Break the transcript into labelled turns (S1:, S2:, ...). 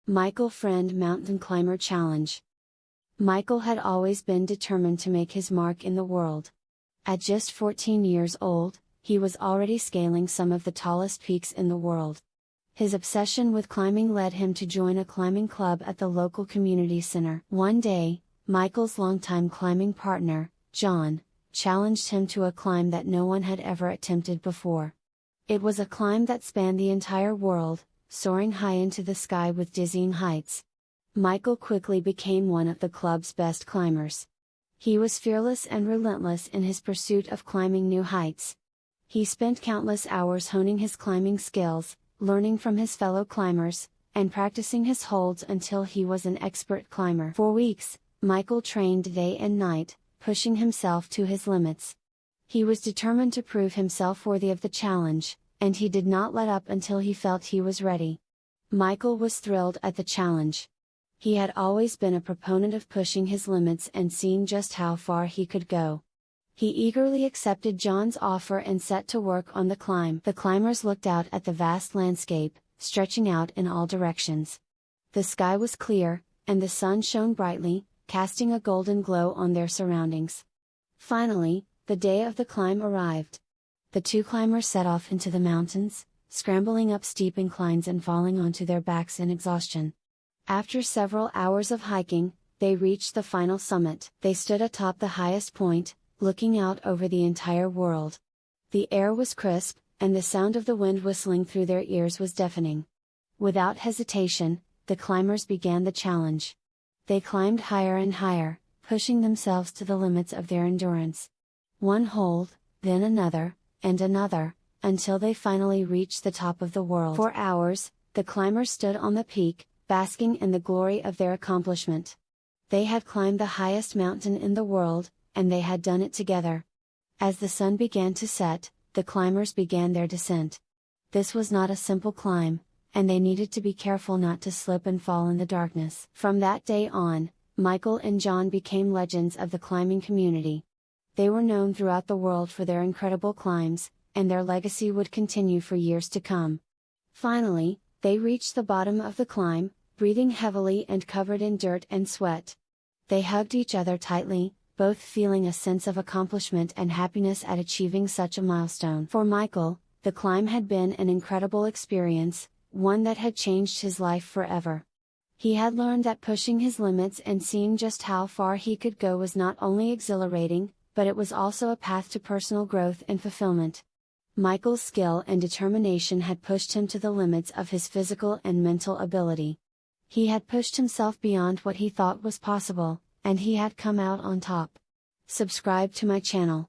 S1: Michael Friend Mountain Climber Challenge. Michael had always been determined to make his mark in the world. At just 14 years old, he was already scaling some of the tallest peaks in the world. His obsession with climbing led him to join a climbing club at the local community center. One day, Michael's longtime climbing partner, John, challenged him to a climb that no one had ever attempted before. It was a climb that spanned the entire world, soaring high into the sky with dizzying heights. Michael quickly became one of the club's best climbers. He was fearless and relentless in his pursuit of climbing new heights. He spent countless hours honing his climbing skills, learning from his fellow climbers, and practicing his holds until he was an expert climber. For weeks, Michael trained day and night, pushing himself to his limits. He was determined to prove himself worthy of the challenge, and he did not let up until he felt he was ready. Michael was thrilled at the challenge. He had always been a proponent of pushing his limits and seeing just how far he could go. He eagerly accepted John's offer and set to work on the climb. The climbers looked out at the vast landscape, stretching out in all directions. The sky was clear, and the sun shone brightly, casting a golden glow on their surroundings. Finally, the day of the climb arrived. The two climbers set off into the mountains, scrambling up steep inclines and falling onto their backs in exhaustion. After several hours of hiking, they reached the final summit. They stood atop the highest point, looking out over the entire world. The air was crisp, and the sound of the wind whistling through their ears was deafening. Without hesitation, the climbers began the challenge. They climbed higher and higher, pushing themselves to the limits of their endurance. One hold, then another, and another, until they finally reached the top of the world. For hours, the climbers stood on the peak, basking in the glory of their accomplishment. They had climbed the highest mountain in the world, and they had done it together. As the sun began to set, the climbers began their descent. This was not a simple climb, and they needed to be careful not to slip and fall in the darkness. From that day on, Michael and John became legends of the climbing community. They were known throughout the world for their incredible climbs, and their legacy would continue for years to come. Finally, they reached the bottom of the climb, breathing heavily and covered in dirt and sweat. They hugged each other tightly, both feeling a sense of accomplishment and happiness at achieving such a milestone. For Michael, the climb had been an incredible experience, one that had changed his life forever. He had learned that pushing his limits and seeing just how far he could go was not only exhilarating, but it was also a path to personal growth and fulfillment. Michael's skill and determination had pushed him to the limits of his physical and mental ability. He had pushed himself beyond what he thought was possible, and he had come out on top. Subscribe to my channel.